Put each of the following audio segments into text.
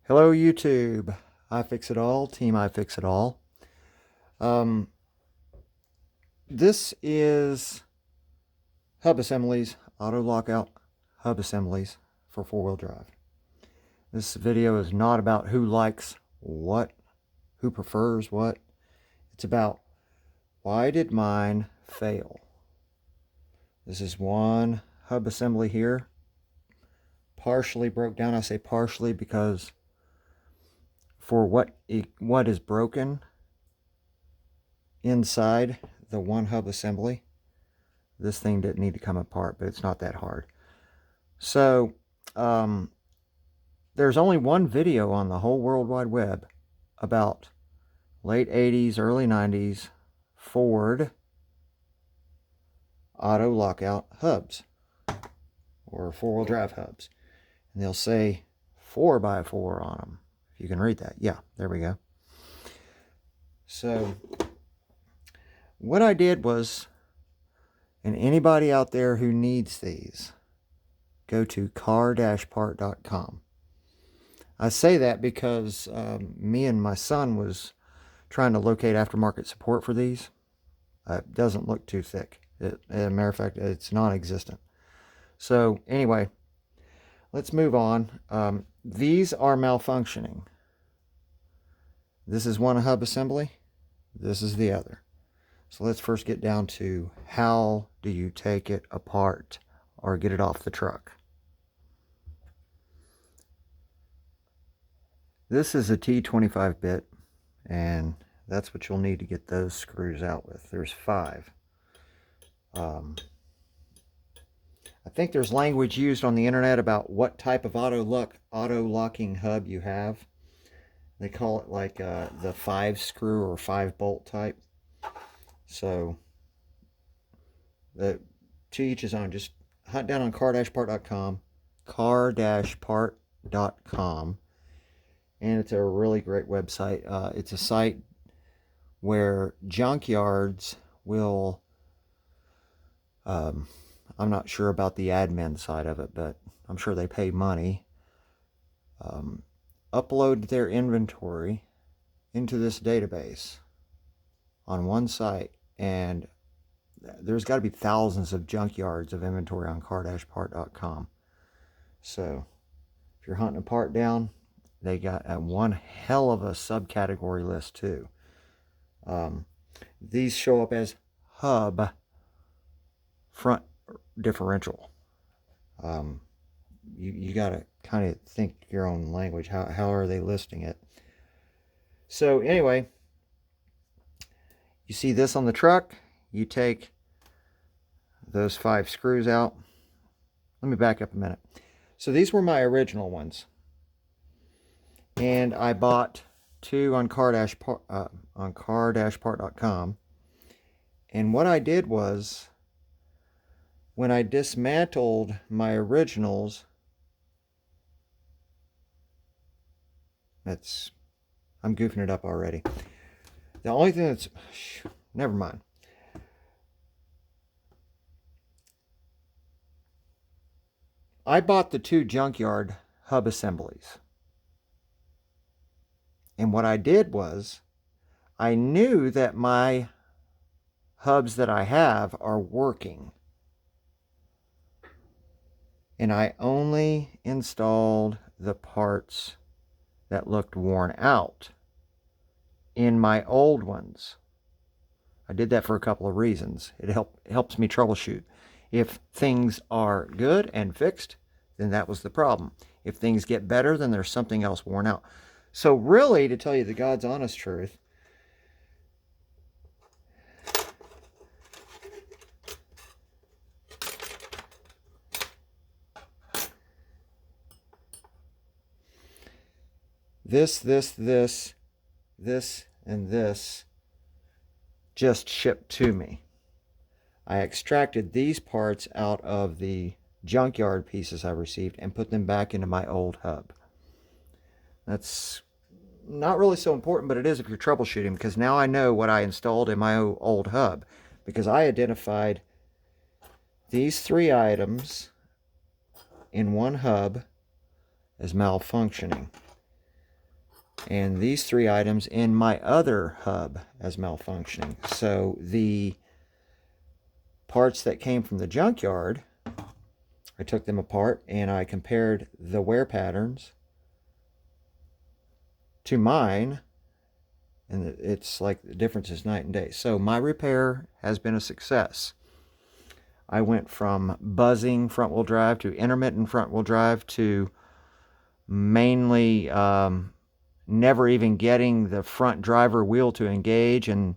Hello YouTube, iFixItAll, Team iFixItAll. This is hub assemblies, auto lockout hub assemblies for four-wheel drive. This video is not about who likes what, who prefers what. It's about why did mine fail. This is one hub assembly here. Partially broke down. I say partially because for what is broken inside the one hub assembly, this thing didn't need to come apart, but it's not that hard. So there's only one video on the whole World Wide Web about late 80s, early 90s Ford auto lockout hubs or four-wheel drive hubs, and they'll say 4x4 on them. If you can read that. Yeah, there we go. So what I did was, and anybody out there who needs these, go to car-part.com. I say that because me and my son was trying to locate aftermarket support for these. It doesn't look too thick. As a matter of fact, it's non-existent. So anyway, let's move on. These are malfunctioning. This is one hub assembly. This is the other. So let's first get down to how do you take it apart or get it off the truck. This is a T25 bit, and that's what you'll need to get those screws out with. There's 5. I think there's language used on the internet about what type of auto locking hub you have. They call it like the 5 screw or 5 bolt type. So to each his own. Just hunt down on car-part.com, car-part.com, and it's a really great website. It's a site where junkyards will I'm not sure about the admin side of it, but I'm sure they pay money. Upload their inventory into this database on one site, and there's got to be thousands of junkyards of inventory on car-part.com. So if you're hunting a part down, they got one hell of a subcategory list too. These show up as hub front differential. You got to kind of think your own language. How are they listing it? So anyway, you see this on the truck. You take those 5 screws out. Let me back up a minute. So these were my original ones, and I bought 2 on car-part.com. And what I did was, when I dismantled my originals, I'm goofing it up already. The only thing that's, never mind. I bought the 2 junkyard hub assemblies. And what I did was, I knew that my hubs that I have are working. And I only installed the parts that looked worn out in my old ones. I did that for a couple of reasons. It helps me troubleshoot. If things are good and fixed, then that was the problem. If things get better, then there's something else worn out. So really, to tell you the God's honest truth, this, and this just shipped to me. I extracted these parts out of the junkyard pieces I received and put them back into my old hub. That's not really so important, but it is if you're troubleshooting, because now I know what I installed in my old hub, because I identified these 3 items in one hub as malfunctioning. and these 3 items in my other hub as malfunctioning. So the parts that came from the junkyard, I took them apart and I compared the wear patterns to mine, and it's like the difference is night and day. So my repair has been a success. I went from buzzing front-wheel drive to intermittent front-wheel drive to mainly never even getting the front driver wheel to engage, and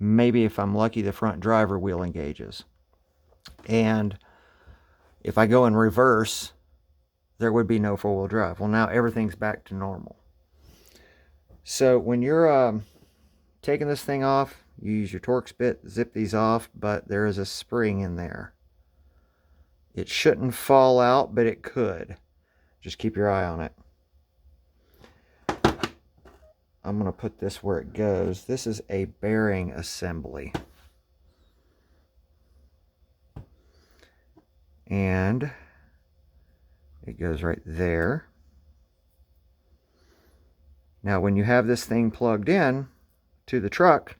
maybe if I'm lucky the front driver wheel engages. And if I go in reverse, there would be no four-wheel drive. Well, now everything's back to normal. So when you're taking this thing off, you use your Torx bit, zip these off, but there is a spring in there. It shouldn't fall out, but it could. Just keep your eye on it. I'm going to put this where it goes. This is a bearing assembly. And it goes right there. Now when you have this thing plugged in to the truck,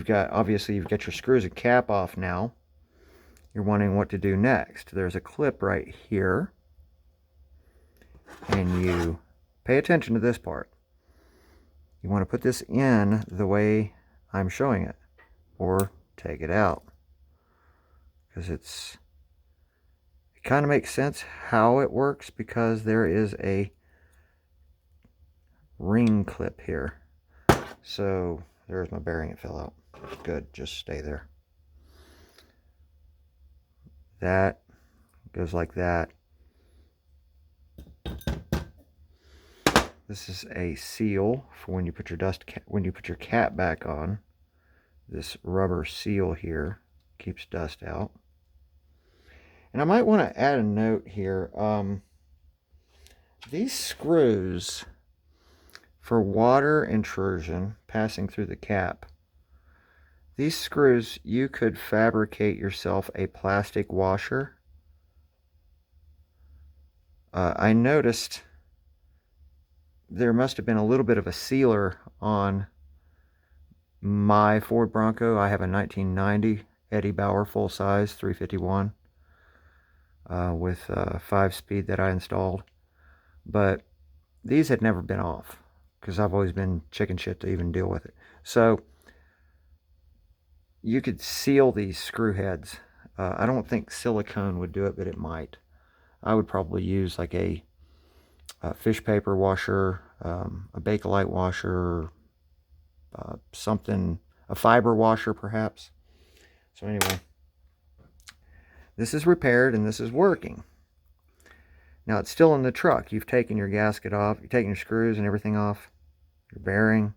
obviously you've got your screws and cap off now. You're wondering what to do next. There's a clip right here. And you pay attention to this part. You want to put this in the way I'm showing it, or take it out, because it kind of makes sense how it works, because there is a ring clip here. So there's my bearing. It fell out. Good, just stay there. That goes like that. This is a seal for when you put your cap back on. This rubber seal here keeps dust out. And I might want to add a note here. These screws for water intrusion passing through the cap, these screws, you could fabricate yourself a plastic washer. I noticed there must have been a little bit of a sealer on my Ford Bronco. I have a 1990 Eddie Bauer full size 351 with 5-speed that I installed. But these had never been off, because I've always been chicken shit to even deal with it. So you could seal these screw heads. I don't think silicone would do it, but it might. I would probably use like a fish paper washer, a Bakelite washer, something, a fiber washer perhaps. So anyway, this is repaired and this is working. Now it's still in the truck. You've taken your gasket off, you've taken your screws and everything off, your bearing.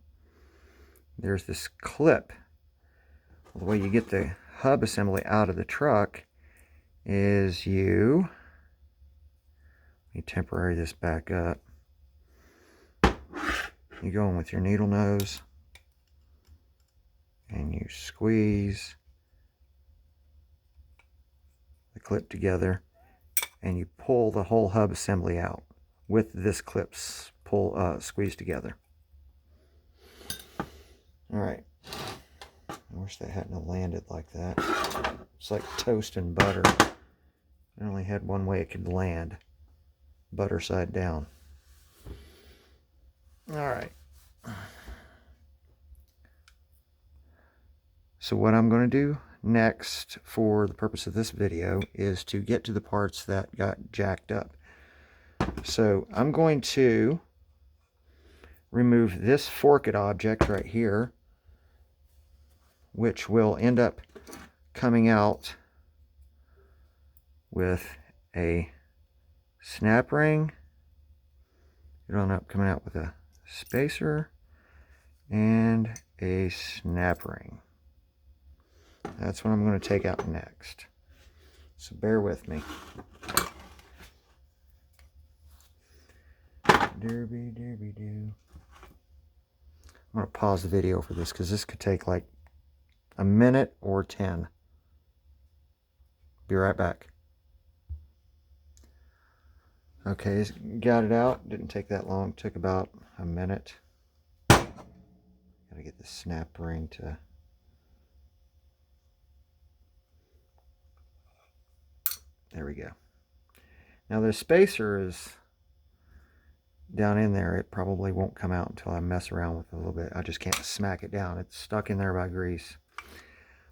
There's this clip. The way you get the hub assembly out of the truck is let me temporary this back up. You go in with your needle nose and you squeeze the clip together and you pull the whole hub assembly out with this clip squeezed together. All right. I wish that hadn't landed like that. It's like toast and butter. It only had one way it could land. Butter side down. Alright. So what I'm going to do next for the purpose of this video is to get to the parts that got jacked up. So I'm going to remove this forked object right here, which will end up coming out with a snap ring. It'll end up coming out with a spacer and a snap ring. That's what I'm going to take out next. So bear with me. Derby, derby, do. I'm going to pause the video for this because this could take like a minute or 10. Be right back. Okay, got it out. Didn't take that long. Took about a minute. Gotta get the snap ring to... There we go. Now the spacer is down in there. It probably won't come out until I mess around with it a little bit. I just can't smack it down. It's stuck in there by grease.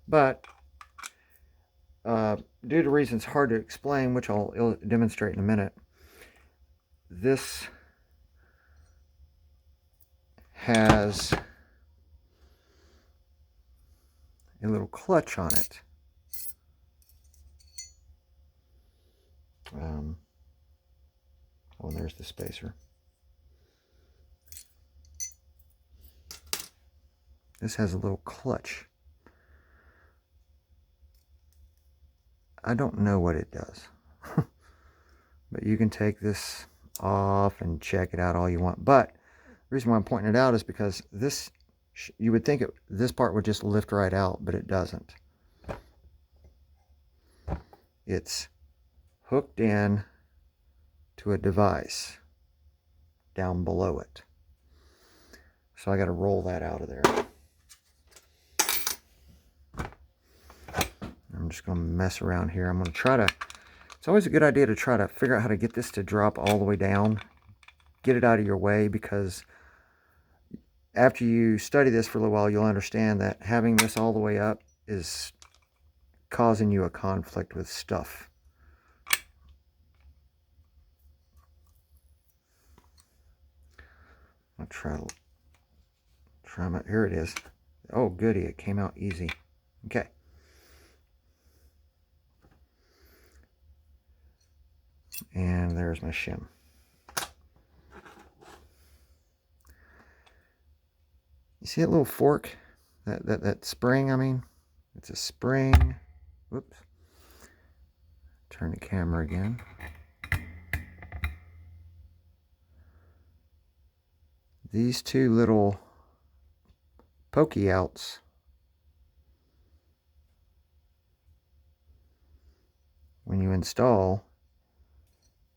But due to reasons hard to explain, which I'll demonstrate in a minute, this has a little clutch on it. Oh, and there's the spacer. This has a little clutch. I don't know what it does. But you can take this off and check it out all you want. But the reason why I'm pointing it out is because this, you would think this part would just lift right out, but it doesn't. It's hooked in to a device down below it. So I got to roll that out of there. I'm just going to mess around here. I'm going to try to, it's always a good idea to try to figure out how to get this to drop all the way down. Get it out of your way, because after you study this for a little while, you'll understand that having this all the way up is causing you a conflict with stuff. I'll try my, here it is. Oh goody, it came out easy. Okay. And there's my shim. You see that little fork? That spring, I mean? It's a spring. Whoops. Turn the camera again. These two little pokey outs when you install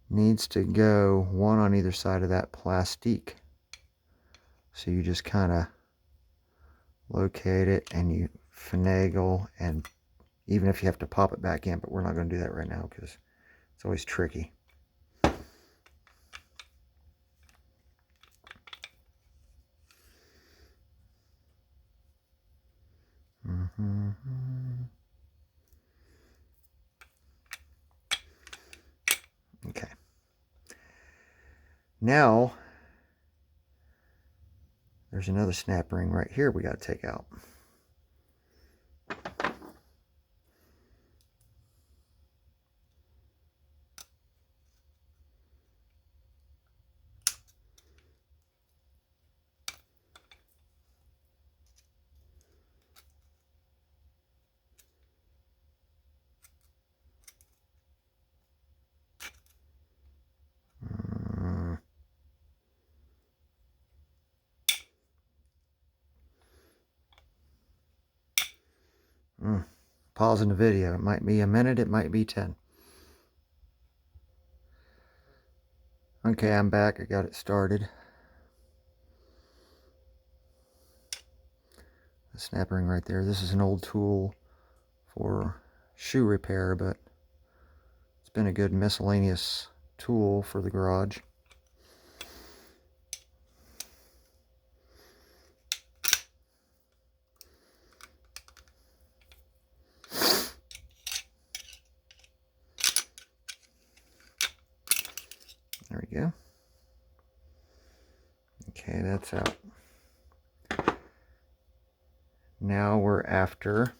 needs to go one on either side of that plastique. So you just kind of locate it and you finagle, and even if you have to pop it back in, but we're not going to do that right now because it's always tricky. Okay. Now, there's another snap ring right here we got to take out. Pausing the video. It might be a minute, it might be 10. Okay, I'm back. I got it started. The snap ring right there. This is an old tool for shoe repair, but it's been a good miscellaneous tool for the garage. There we go. Okay, that's out. Now we're after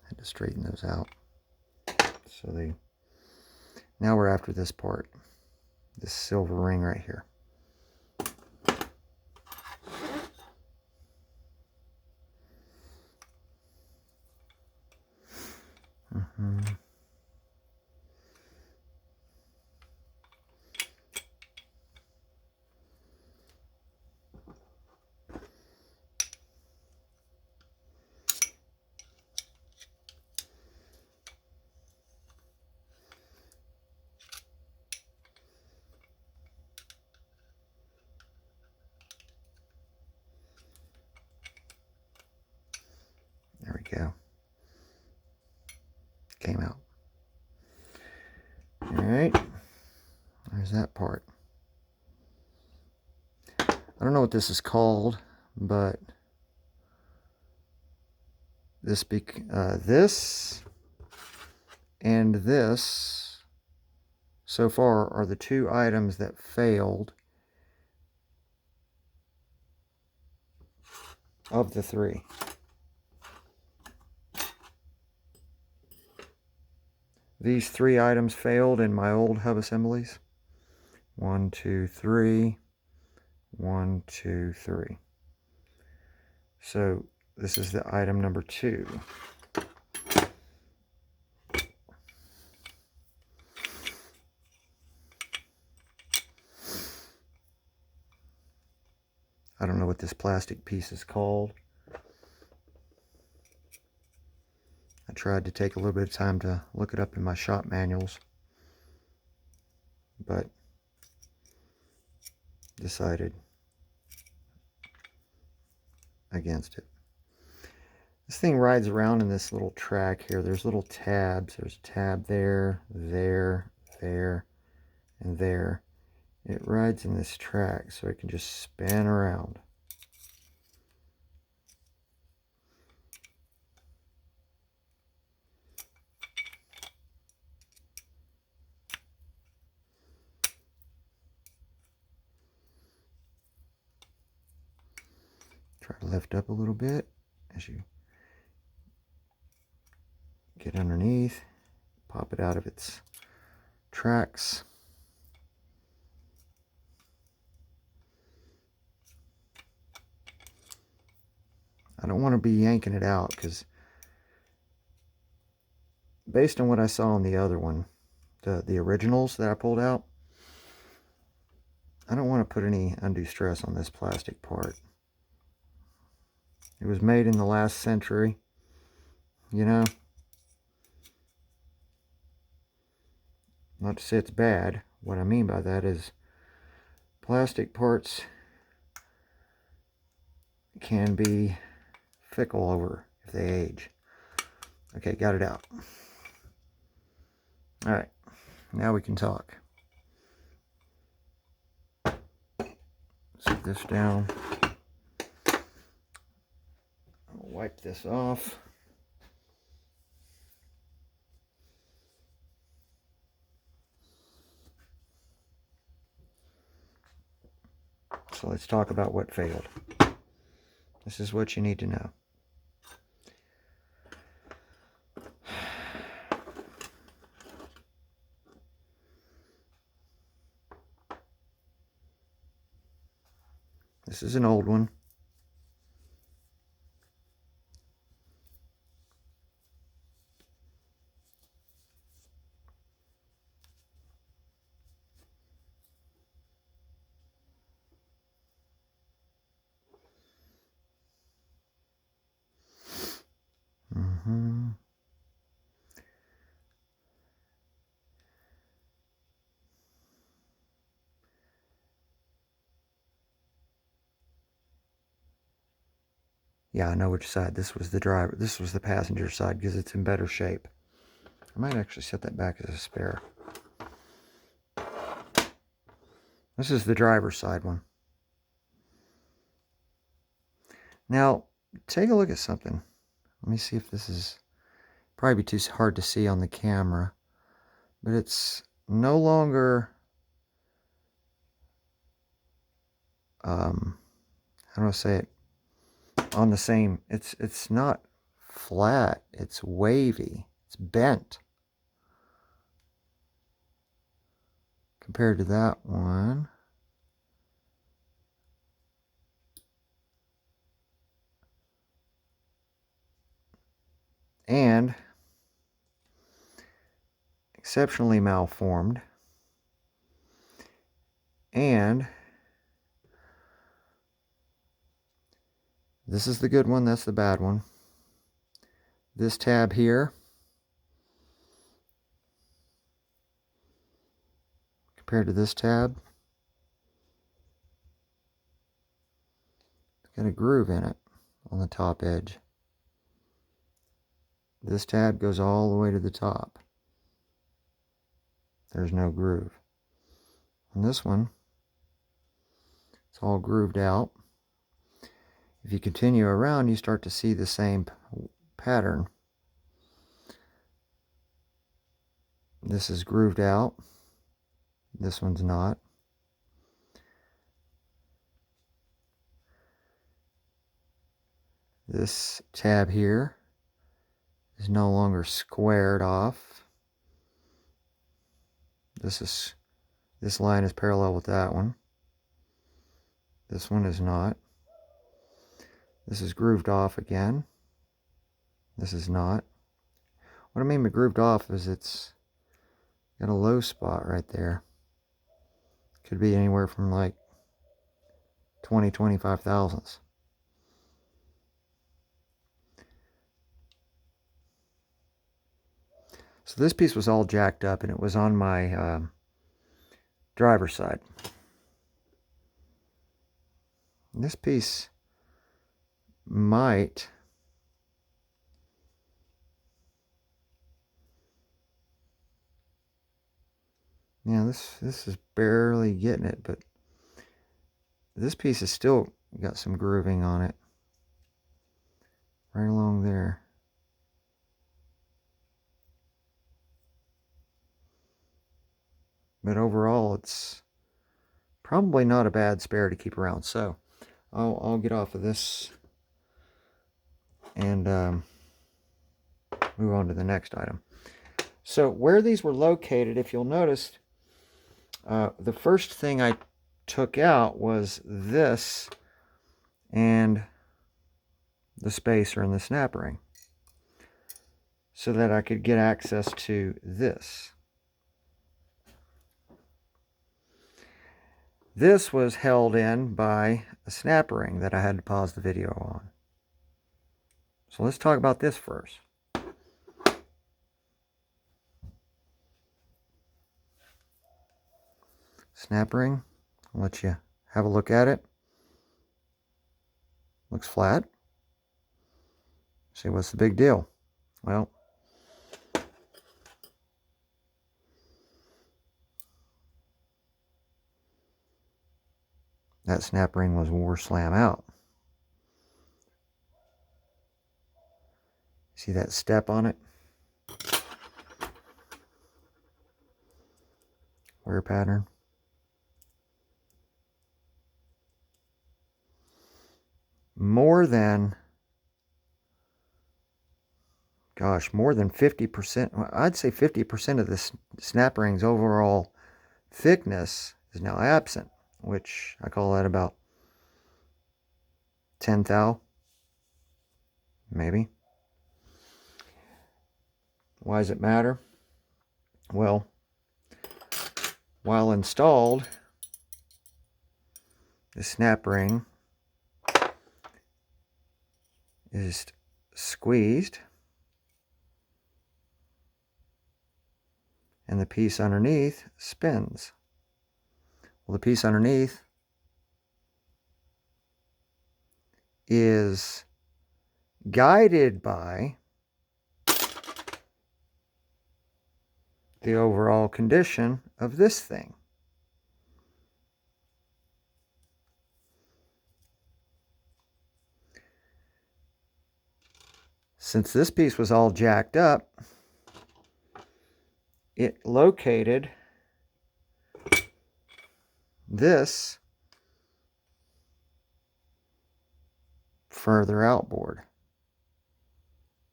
had to straighten those out. So now we're after this part, this silver ring right here. go. Came out. Alright. There's that part. I don't know what this is called, but this and this so far are the two items that failed of the three. These three items failed in my old hub assemblies. 1, 2, 3. 1, 2, 3. So this is the item number 2. I don't know what this plastic piece is called. I tried to take a little bit of time to look it up in my shop manuals, but decided against it. This thing rides around in this little track here. There's little tabs. There's a tab there, there, there, and there. It rides in this track so it can just spin around. Try to lift up a little bit as you get underneath, pop it out of its tracks. I don't want to be yanking it out because based on what I saw on the other one, the originals that I pulled out, I don't want to put any undue stress on this plastic part. It was made in the last century, you know. Not to say it's bad. What I mean by that is plastic parts can be fickle over if they age. Okay, got it out. Alright, now we can talk. Set this down. I'll wipe this off. So let's talk about what failed. This is what you need to know. This is an old one. Yeah, I know which side. This was the driver. This was the passenger side because it's in better shape. I might actually set that back as a spare. This is the driver's side one. Now, take a look at something. Let me see if this is probably too hard to see on the camera, but it's no longer how do I say it? On the same, it's not flat, it's wavy, it's bent compared to that one. And exceptionally malformed. And this is the good one, that's the bad one. This tab here, compared to this tab, it's got a groove in it on the top edge. This tab goes all the way to the top. There's no groove. On this one, it's all grooved out. If you continue around, you start to see the same pattern. This is grooved out. This one's not. This tab here is no longer squared off. This line is parallel with that one. This one is not. This is grooved off again. This is not. What I mean by grooved off is it's got a low spot right there. Could be anywhere from like 25 thousandths. So this piece was all jacked up, and it was on my driver's side. This piece might this is barely getting it, but this piece has still got some grooving on it right along there. But overall, it's probably not a bad spare to keep around. So I'll get off of this and move on to the next item. So where these were located, if you'll notice, the first thing I took out was this and the spacer and the snap ring, so that I could get access to this. This was held in by a snap ring that I had to pause the video on. So let's talk about this first. Snap ring, I'll let you have a look at it. Looks flat. See, what's the big deal? Well, that snap ring was wore slam out. See that step on it? Wear pattern. More than 50%, I'd say 50% of the snap ring's overall thickness is now absent, which I call that about 10 thou, maybe. Why does it matter? Well, while installed, the snap ring is squeezed, and the piece underneath spins. Well, the piece underneath is guided by the overall condition of this thing. Since this piece was all jacked up, it located this further outboard,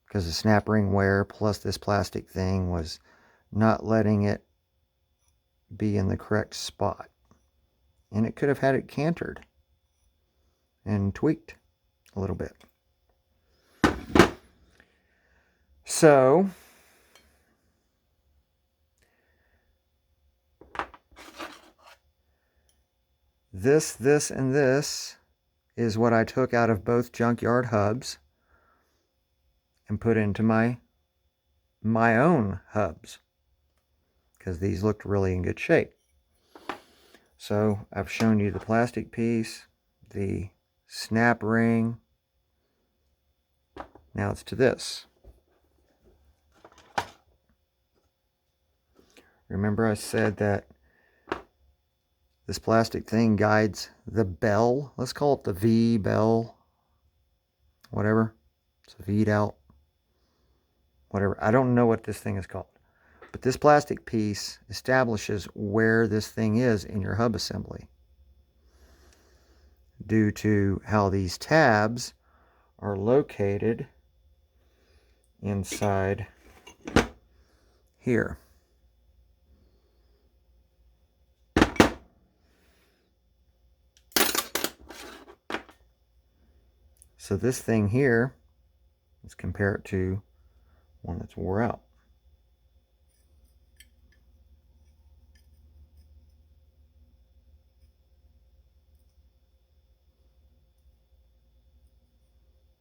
because the snap ring wear plus this plastic thing was not letting it be in the correct spot, and it could have had it cantered and tweaked a little bit. So this, and this is what I took out of both junkyard hubs and put into my own hubs, because these looked really in good shape. So I've shown you the plastic piece, the snap ring. Now it's to this. Remember I said that this plastic thing guides the bell. Let's call it the V bell. Whatever. It's V'd out. Whatever. I don't know what this thing is called. But this plastic piece establishes where this thing is in your hub assembly, due to how these tabs are located inside here. So this thing here, let's compare it to one that's wore out.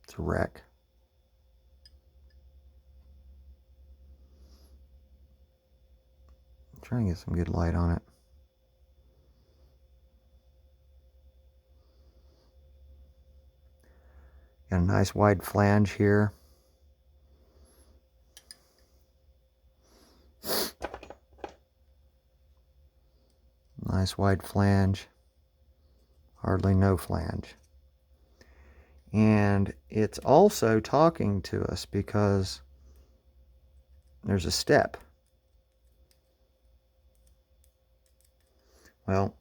It's a wreck. I'm trying to get some good light on it. Got a nice wide flange here. Nice wide flange. Hardly no flange. And it's also talking to us because there's a step. Well,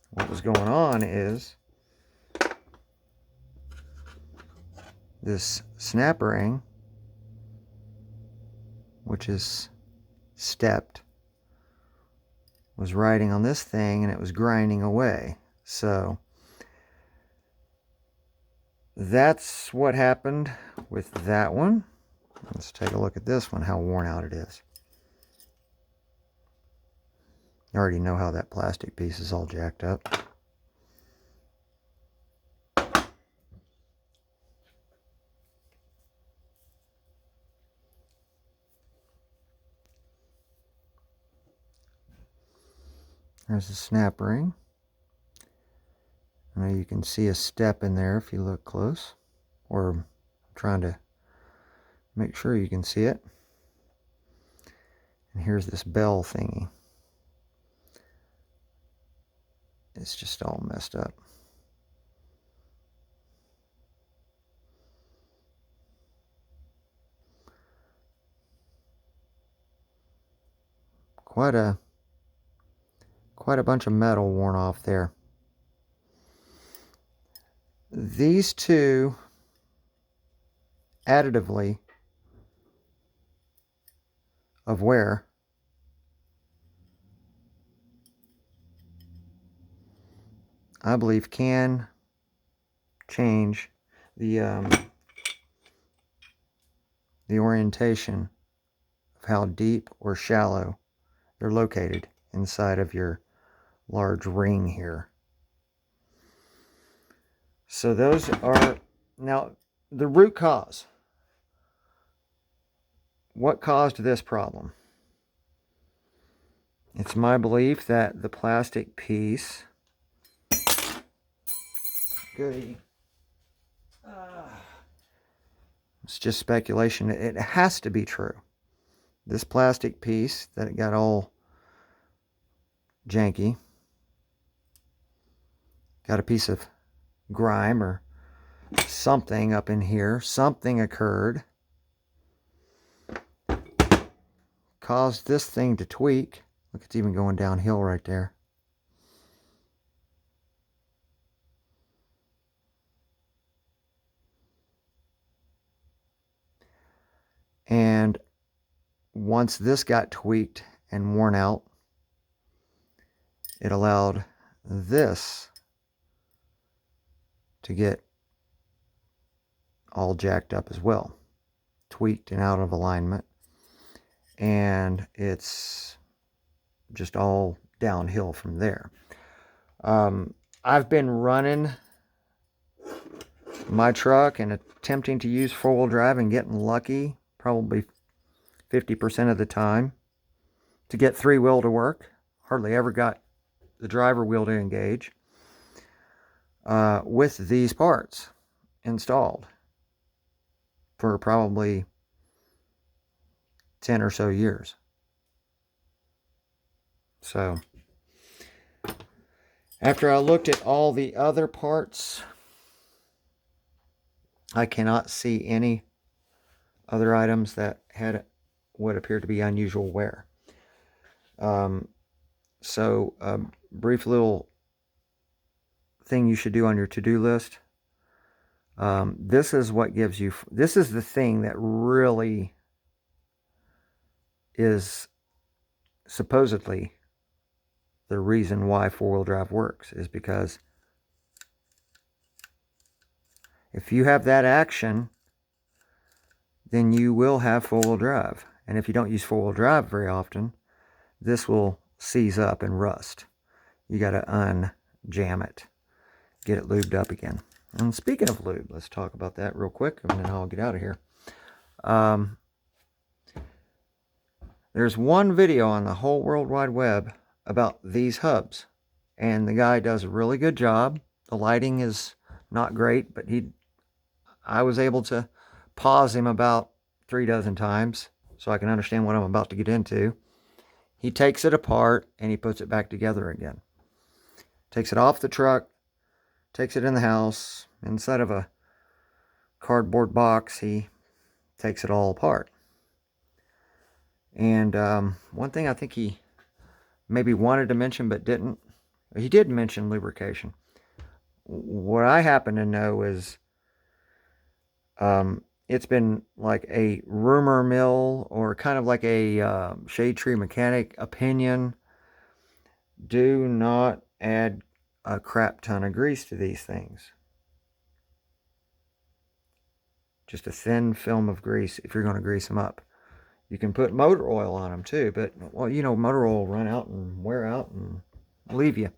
what was going on is this snap ring, which is stepped, was riding on this thing and it was grinding away. So that's what happened with that one. Let's take a look at this one, how worn out it is. You already know how that plastic piece is all jacked up. There's a snap ring. Now you can see a step in there if you look close, or I'm trying to make sure you can see it. And here's this bell thingy. It's just all messed up. Quite a bunch of metal worn off there. These two additively of wear I believe can change the orientation of how deep or shallow they're located inside of your large ring here. So those are, now the root cause. What caused this problem? It's my belief that the plastic piece, goody, it's just speculation. It has to be true. This plastic piece that it got all janky, got a piece of grime or something up in here. Something occurred, caused this thing to tweak. Look, it's even going downhill right there. And once this got tweaked and worn out, it allowed this to get all jacked up as well, tweaked and out of alignment, and it's just all downhill from there. I've been running my truck and attempting to use four-wheel drive and getting lucky probably 50% of the time to get three-wheel to work. Hardly ever got the driver wheel to engage with these parts installed for probably 10 or so years. So after I looked at all the other parts, I cannot see any other items that had what appeared to be unusual wear. So a brief little thing you should do on your to-do list. This is what gives you, this is the thing that really is supposedly the reason why four-wheel drive works, is because if you have that action, then you will have four-wheel drive. And if you don't use four-wheel drive very often, this will seize up and rust. You got to unjam it, get it lubed up again. And speaking of lube, let's talk about that real quick, and then I'll get out of here. There's one video on the whole World Wide Web about these hubs, and the guy does a really good job. The lighting is not great, but I was able to pause him about 3 dozen times so I can understand what I'm about to get into. He takes it apart and he puts it back together again. Takes it off the truck, takes it in the house. Instead of a cardboard box, he takes it all apart. And one thing I think he maybe wanted to mention but didn't, he did mention lubrication. What I happen to know is it's been like a rumor mill, or kind of like a shade tree mechanic opinion. Do not add a crap ton of grease to these things. Just a thin film of grease if you're going to grease them up. You can put motor oil on them too, but, well, you know, motor oil will run out and wear out and leave you.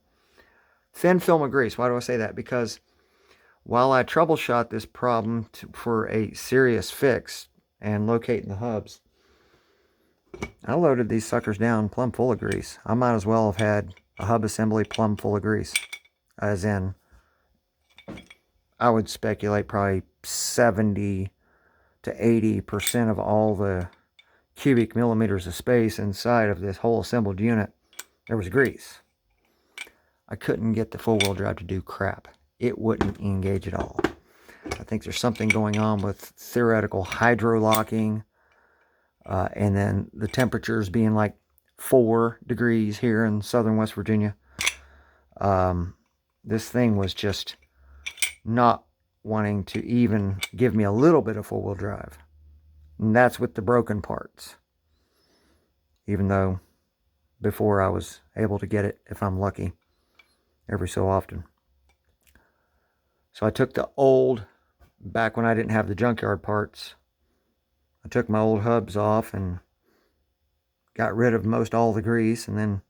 Thin film of grease. Why do I say that? Because while I troubleshot this problem for a serious fix and locating the hubs, I loaded these suckers down plumb full of grease. I might as well have had a hub assembly plumb full of grease. As in, I would speculate probably 70 to 80% of all the cubic millimeters of space inside of this whole assembled unit, there was grease. I couldn't get the four-wheel drive to do crap. It wouldn't engage at all. I think there's something going on with theoretical hydro-locking, and then the temperatures being like 4 degrees here in southern West Virginia. This thing was just not wanting to even give me a little bit of four-wheel drive. And that's with the broken parts. Even though before I was able to get it, if I'm lucky, every so often. So I took the old, back when I didn't have the junkyard parts, I took my old hubs off and got rid of most all the grease, and then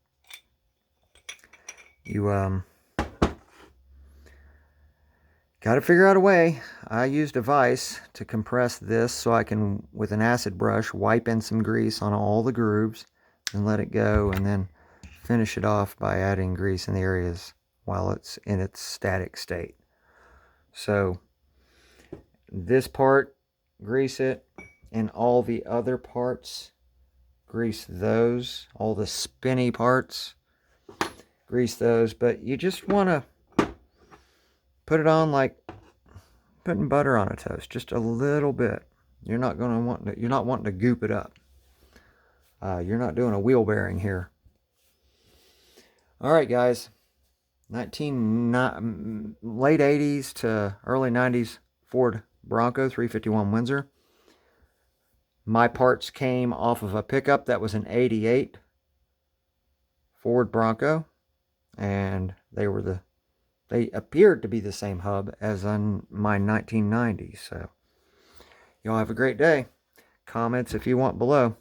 you got to figure out a way. I used a vise to compress this so I can, with an acid brush, wipe in some grease on all the grooves and let it go, and then finish it off by adding grease in the areas while it's in its static state. So this part, grease it, and all the other parts, grease those. All the spinny parts, grease those. But you just want to put it on like putting butter on a toast, just a little bit. You're not going to want to, you're not wanting to goop it up. You're not doing a wheel bearing here. All right, guys. Late 80s to early 90s Ford Bronco 351 Windsor. My parts came off of a pickup that was an 88 Ford Bronco, and they appeared to be the same hub as on my 1990s. So y'all have a great day. Comments if you want below.